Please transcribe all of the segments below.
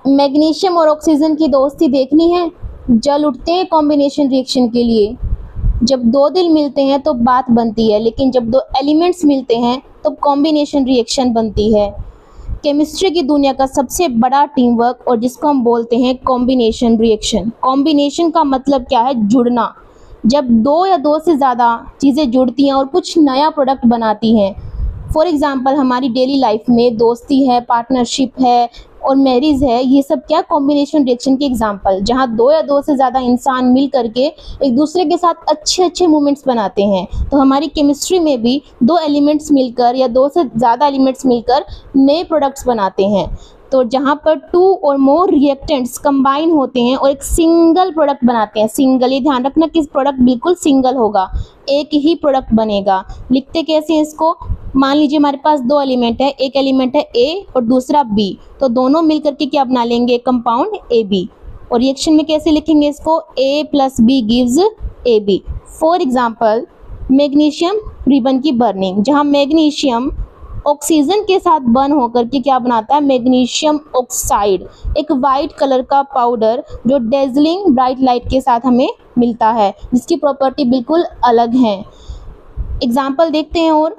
Magnesium और oxygen की दोस्ती देखनी है? जल उठते हैं कॉम्बिनेशन रिएक्शन के लिए। जब दो दिल मिलते हैं तो बात बनती है, लेकिन जब दो एलिमेंट्स मिलते हैं तो कॉम्बिनेशन रिएक्शन बनती है। केमिस्ट्री की दुनिया का सबसे बड़ा टीम वर्क और जिसको हम बोलते हैं कॉम्बिनेशन रिएक्शन। कॉम्बिनेशन का मतलब क्या है? जुड़ना। जब दो या दो से ज़्यादा चीज़ें जुड़ती हैं और कुछ नया प्रोडक्ट बनाती हैं। फॉर एग्ज़ाम्पल हमारी डेली लाइफ में दोस्ती है, पार्टनरशिप है और मैरिज है, ये सब क्या कॉम्बिनेशन रिएक्शन के एग्जाम्पल, जहाँ दो या दो से ज़्यादा इंसान मिल करके एक दूसरे के साथ अच्छे अच्छे मोमेंट्स बनाते हैं। तो हमारी केमिस्ट्री में भी दो एलिमेंट्स मिलकर या दो से ज़्यादा एलिमेंट्स मिलकर नए प्रोडक्ट्स बनाते हैं। तो जहाँ पर टू और मोर रिएक्टेंट्स कंबाइन होते हैं और एक सिंगल प्रोडक्ट बनाते हैं। सिंगल, ये ध्यान रखना कि प्रोडक्ट बिल्कुल सिंगल होगा, एक ही प्रोडक्ट बनेगा। लिखते कैसे हैं इसको? मान लीजिए हमारे पास दो एलिमेंट है, एक एलिमेंट है ए और दूसरा बी, तो दोनों मिलकर के क्या बना लेंगे? Compound A B. और रिएक्शन में कैसे लिखेंगे इसको? A plus B gives A B. For example magnesium ribbon की बर्निंग, जहाँ मैग्नीशियम ऑक्सीजन के साथ बर्न होकर के क्या बनाता है? मैग्नीशियम ऑक्साइड, एक वाइट कलर का पाउडर जो डेजलिंग ब्राइट लाइट के साथ हमें मिलता है, जिसकी प्रॉपर्टी बिल्कुल अलग है। एग्जाम्पल देखते हैं। और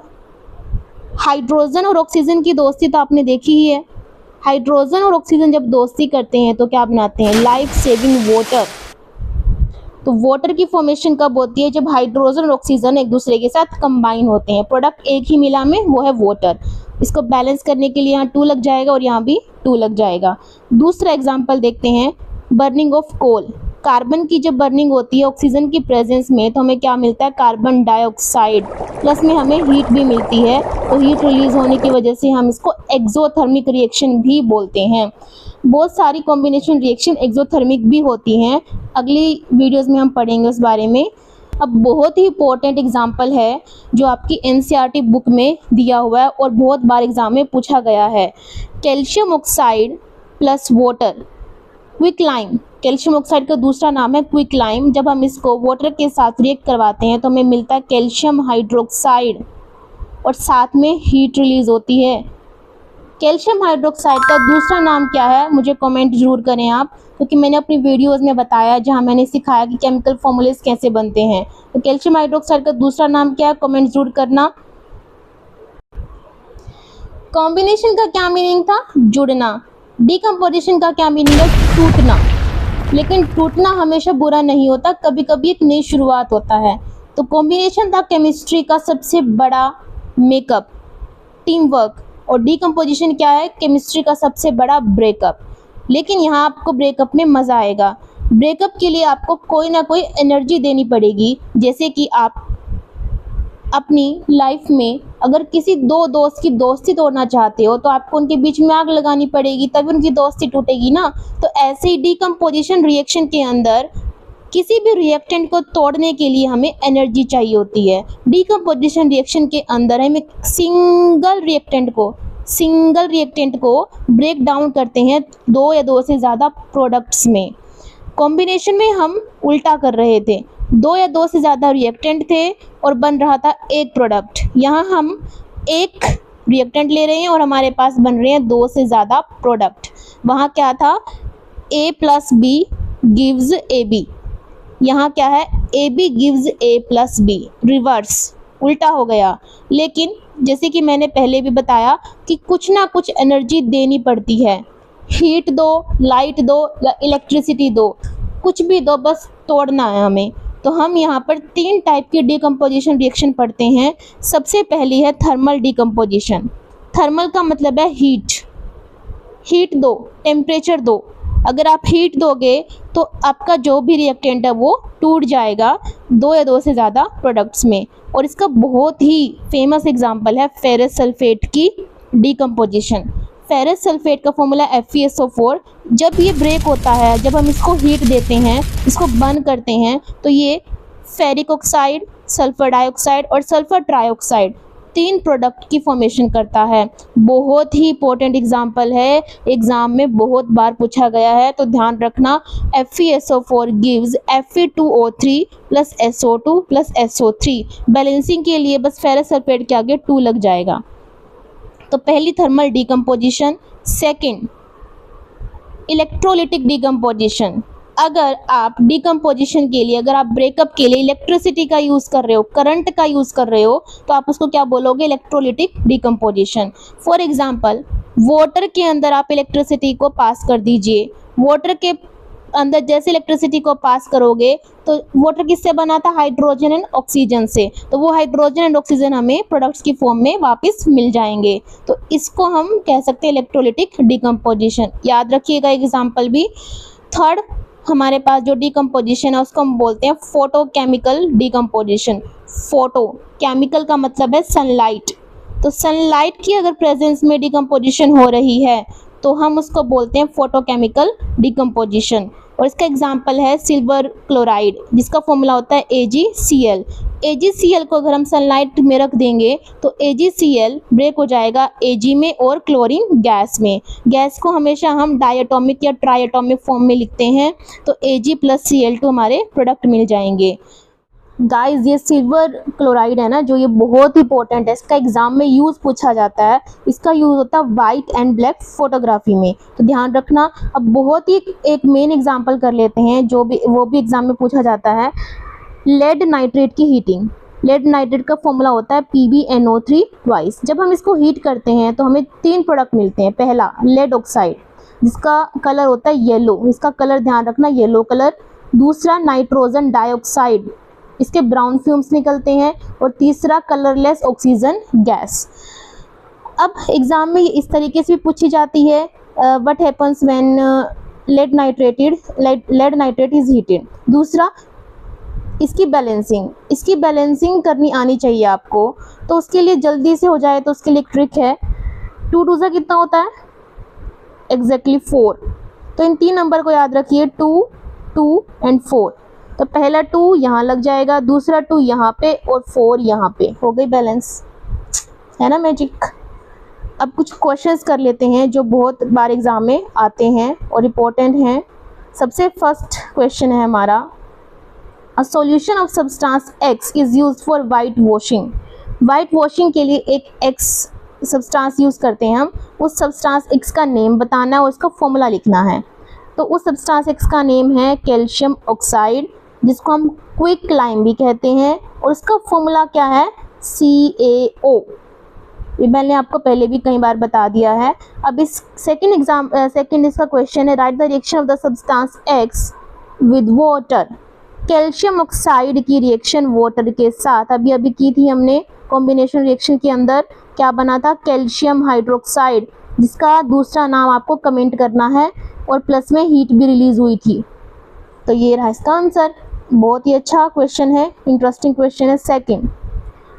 हाइड्रोजन और ऑक्सीजन की दोस्ती तो आपने देखी ही है। हाइड्रोजन और ऑक्सीजन जब दोस्ती करते हैं तो क्या बनाते हैं? Life saving water. तो वाटर की फॉर्मेशन कब होती है? जब हाइड्रोजन और ऑक्सीजन एक दूसरे के साथ कंबाइन होते हैं, प्रोडक्ट एक ही मिला में, वो है वाटर। इसको बैलेंस करने के लिए यहाँ 2 लग जाएगा और यहाँ भी 2 लग जाएगा। दूसरा एग्जाम्पल देखते हैं, बर्निंग ऑफ कोल। कार्बन की जब बर्निंग होती है ऑक्सीजन की प्रेजेंस में तो हमें क्या मिलता है? कार्बन डाइऑक्साइड, प्लस में हमें हीट भी मिलती है। तो हीट रिलीज होने की वजह से हम इसको एक्सोथर्मिक रिएक्शन भी बोलते हैं। बहुत सारी कॉम्बिनेशन रिएक्शन एक्सोथर्मिक भी होती हैं, अगली वीडियोस में हम पढ़ेंगे उस बारे में। अब बहुत ही इंपॉर्टेंट एग्जांपल है जो आपकी एनसीईआरटी बुक में दिया हुआ है और बहुत बार एग्जाम में पूछा गया है। Calcium oxide plus water, quicklime. Calcium oxide का दूसरा नाम है क्विकलाइम। जब हम इसको वाटर के साथ रिएक्ट करवाते हैं तो हमें मिलता है कैल्शियम हाइड्रोक्साइड और साथ में हीट रिलीज होती है। कैल्शियम हाइड्रोक्साइड का दूसरा नाम क्या है? मुझे कमेंट जरूर करें आप, क्योंकि मैंने अपनी वीडियोस में बताया जहां मैंने सिखाया कि केमिकल फॉर्मूलेस कैसे बनते हैं। तो कैल्शियम हाइड्रोक्साइड का दूसरा नाम क्या है? कमेंट जरूर करना। कॉम्बिनेशन का क्या मीनिंग था? जुड़ना। डिकम्पोजिशन का क्या मीनिंग है? टूटना। लेकिन टूटना हमेशा बुरा नहीं होता, कभी कभी एक नई शुरुआत होता है। तो कॉम्बिनेशन था केमिस्ट्री का सबसे बड़ा मेकअप, टीम वर्क। और डिकम्पोजिशन क्या है? केमिस्ट्री का सबसे बड़ा ब्रेकअप। लेकिन यहाँ आपको ब्रेकअप में मज़ा आएगा। ब्रेकअप के लिए आपको कोई ना कोई एनर्जी देनी पड़ेगी। जैसे कि आप अपनी लाइफ में अगर किसी दो दोस्त की दोस्ती तोड़ना चाहते हो तो आपको उनके बीच में आग लगानी पड़ेगी, तभी उनकी दोस्ती टूटेगी ना। तो ऐसे ही डिकम्पोजिशन रिएक्शन के अंदर किसी भी रिएक्टेंट को तोड़ने के लिए हमें एनर्जी चाहिए होती है। डिकम्पोजिशन रिएक्शन के अंदर हम एक सिंगल रिएक्टेंट को ब्रेक डाउन करते हैं दो या दो से ज़्यादा प्रोडक्ट्स में। कॉम्बिनेशन में हम उल्टा कर रहे थे, दो या दो से ज़्यादा रिएक्टेंट थे और बन रहा था एक प्रोडक्ट। यहाँ हम एक रिएक्टेंट ले रहे हैं और हमारे पास बन रहे हैं दो से ज़्यादा प्रोडक्ट। वहाँ क्या था? A plus B gives A B. यहाँ क्या है? A B gives A plus B, reverse, उल्टा हो गया। लेकिन जैसे कि मैंने पहले भी बताया कि कुछ ना कुछ एनर्जी देनी पड़ती है। हीट दो, लाइट दो या इलेक्ट्रिसिटी दो, कुछ भी दो, बस तोड़ना है हमें। तो हम यहाँ पर 3 टाइप की डिकम्पोजिशन रिएक्शन पढ़ते हैं। सबसे पहली है थर्मल डिकम्पोजिशन। थर्मल का मतलब है हीट दो, टेम्परेचर दो। अगर आप हीट दोगे तो आपका जो भी रिएक्टेंट है वो टूट जाएगा दो या दो से ज़्यादा प्रोडक्ट्स में। और इसका बहुत ही फेमस एग्जांपल है फेरस सल्फेट की डिकम्पोजिशन। फेरस सल्फेट का फॉर्मूला FeSO4। जब ये ब्रेक होता है, जब हम इसको हीट देते हैं, इसको बर्न करते हैं, तो ये फेरिक ऑक्साइड, सल्फर डाइऑक्साइड और सल्फर ट्राइऑक्साइड 3 प्रोडक्ट की फॉर्मेशन करता है। बहुत ही इंपॉर्टेंट एग्जांपल है, एग्जाम में बहुत बार पूछा गया है, तो ध्यान रखना। FeSO4 gives Fe2O3 plus SO2 plus SO3। Balancing के लिए बस फेरस सल्फेट के आगे 2 लग जाएगा। तो पहली thermal decomposition. Second electrolytic decomposition, अगर आप डिकम्पोजिशन के लिए, अगर आप ब्रेकअप के लिए इलेक्ट्रिसिटी का यूज़ कर रहे हो, करंट का यूज़ कर रहे हो, तो आप उसको क्या बोलोगे? Electrolytic decomposition. For example, water के अंदर आप इलेक्ट्रिसिटी को पास कर दीजिए। वाटर के अंदर जैसे इलेक्ट्रिसिटी को पास करोगे तो वाटर किससे बना था? हाइड्रोजन एंड ऑक्सीजन से। तो वो हाइड्रोजन एंड ऑक्सीजन हमें प्रोडक्ट्स की फॉर्म में वापस मिल जाएंगे। तो इसको हम कह सकते हैं इलेक्ट्रोलिटिक डिकम्पोजिशन। याद रखिएगा एग्जाम्पल भी। थर्ड हमारे पास जो डिकम्पोजिशन है उसको हम बोलते हैं फोटोकेमिकल डिकम्पोजिशन। फोटो केमिकल का मतलब है सनलाइट। तो सनलाइट की अगर प्रेजेंस में डिकम्पोजिशन हो रही है तो हम उसको बोलते हैं फोटोकेमिकल डिकम्पोजिशन। और इसका एग्जांपल है सिल्वर क्लोराइड, जिसका फॉर्मूला होता है AgCl। AgCl को अगर हम सनलाइट में रख देंगे तो AgCl ब्रेक हो जाएगा Ag में और क्लोरीन गैस में। गैस को हमेशा हम डायटोमिक या ट्राइएटोमिक फॉर्म में लिखते हैं, तो Ag + Cl2 हमारे प्रोडक्ट मिल जाएंगे। गाइस, ये सिल्वर क्लोराइड है ना, जो ये बहुत इंपॉर्टेंट है, इसका एग्जाम में यूज़ पूछा जाता है। इसका यूज़ होता है वाइट एंड ब्लैक फोटोग्राफी में, तो ध्यान रखना। अब बहुत ही एक मेन एग्जांपल कर लेते हैं जो भी वो भी एग्जाम में पूछा जाता है। लेड नाइट्रेट की हीटिंग। लेड नाइट्रेट का फॉर्मूला होता है PbNO3 ट्वाइस। जब हम इसको हीट करते हैं तो हमें 3 प्रोडक्ट मिलते हैं। पहला लेड ऑक्साइड, जिसका कलर होता है येलो, इसका कलर ध्यान रखना येलो कलर। दूसरा नाइट्रोजन डाइऑक्साइड, इसके ब्राउन फ्यूम्स निकलते हैं। और तीसरा कलरलेस ऑक्सीजन गैस। अब एग्जाम में इस तरीके से भी पूछी जाती है, what happens when lead nitrate is heated. दूसरा इसकी बैलेंसिंग करनी आनी चाहिए आपको। तो उसके लिए जल्दी से हो जाए तो उसके लिए एक ट्रिक है। 2 2 कितना होता है? एग्जैक्टली 4। तो इन 3 नंबर को याद रखिए, 2 2 एंड 4। तो पहला 2 यहाँ लग जाएगा, दूसरा 2 यहाँ पे और 4 यहाँ पे। हो गई बैलेंस, है ना मैजिक। अब कुछ क्वेश्चंस कर लेते हैं जो बहुत बार एग्जाम में आते हैं और इम्पोर्टेंट हैं। सबसे फर्स्ट क्वेश्चन है हमारा, a solution of substance X is used for white washing. White washing के लिए एक X सब्सटेंस यूज़ करते हैं हम। उस सब्सटेंस X का नेम बताना है और उसका फॉर्मूला लिखना है। तो उस सब्सटेंस X का नेम है कैल्शियम ऑक्साइड, जिसको हम क्विक लाइम भी कहते हैं। और उसका फॉर्मूला क्या है? CaO। ये मैंने आपको पहले भी कई बार बता दिया है। अब इस सेकंड इसका क्वेश्चन है, right the reaction of the substance X with water. Calcium oxide की रिएक्शन वाटर के साथ अभी की थी हमने। कॉम्बिनेशन रिएक्शन के अंदर क्या बना था? कैल्शियम हाइड्रोक्साइड, जिसका दूसरा नाम आपको कमेंट करना है। और प्लस में हीट भी रिलीज हुई थी। तो ये रहा इसका आंसर। बहुत ही अच्छा क्वेश्चन है, इंटरेस्टिंग क्वेश्चन है। Second,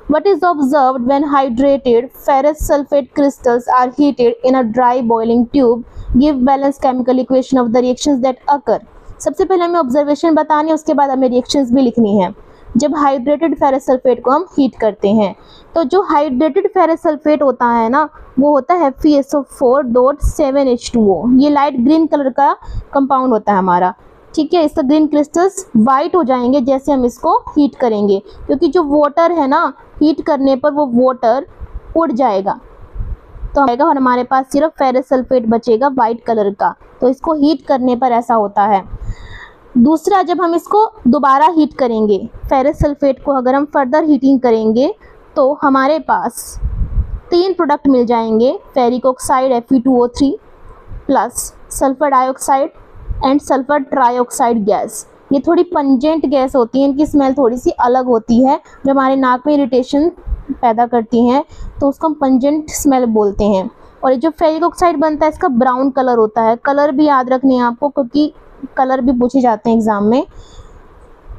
what is observed when hydrated ferrous sulfate crystals are heated in a dry boiling tube? Give balanced chemical equation of the reactions that occur. सबसे पहले हमें ऑब्जर्वेशन बतानी है, उसके बाद हमें रिएक्शंस भी लिखनी है। जब हाइड्रेटेड फेरस सल्फेट को हम हीट करते हैं तो जो हाइड्रेटेड फेरस सल्फेट होता है ना, वो होता है FeSO4.7H2O। ये लाइट ग्रीन कलर का कंपाउंड होता है हमारा, ठीक है। इसका ग्रीन क्रिस्टल्स वाइट हो जाएंगे जैसे हम इसको हीट करेंगे, क्योंकि जो वाटर है ना, हीट करने पर वो वाटर उड़ जाएगा। तो आएगा और हमारे पास सिर्फ फेरस सल्फेट बचेगा वाइट कलर का। तो इसको हीट करने पर ऐसा होता है। दूसरा, जब हम इसको दोबारा हीट करेंगे, फेरस सल्फेट को अगर हम फर्दर हीटिंग करेंगे तो हमारे पास 3 प्रोडक्ट मिल जाएंगे, ferric oxide Fe2O3 plus sulphur dioxide and sulphur trioxide gas. ये थोड़ी पंजेंट गैस होती है, इनकी स्मेल थोड़ी सी अलग होती है, जो हमारे नाक में इरिटेशन पैदा करती हैं, तो उसको हम पंजेंट स्मेल बोलते हैं। और ये जो फेरिक ऑक्साइड बनता है, इसका ब्राउन कलर होता है। कलर भी याद रखने हैं आपको, क्योंकि कलर भी पूछे जाते हैं एग्जाम में।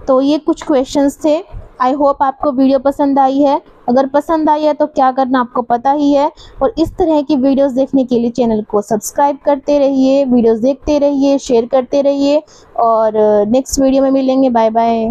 तो ये कुछ क्वेश्चंस थे। आई होप आपको वीडियो पसंद आई है। अगर पसंद आई है तो क्या करना आपको पता ही है। और इस तरह की वीडियोस देखने के लिए चैनल को सब्सक्राइब करते रहिए, वीडियोस देखते रहिए, शेयर करते रहिए। और नेक्स्ट वीडियो में मिलेंगे। Bye bye.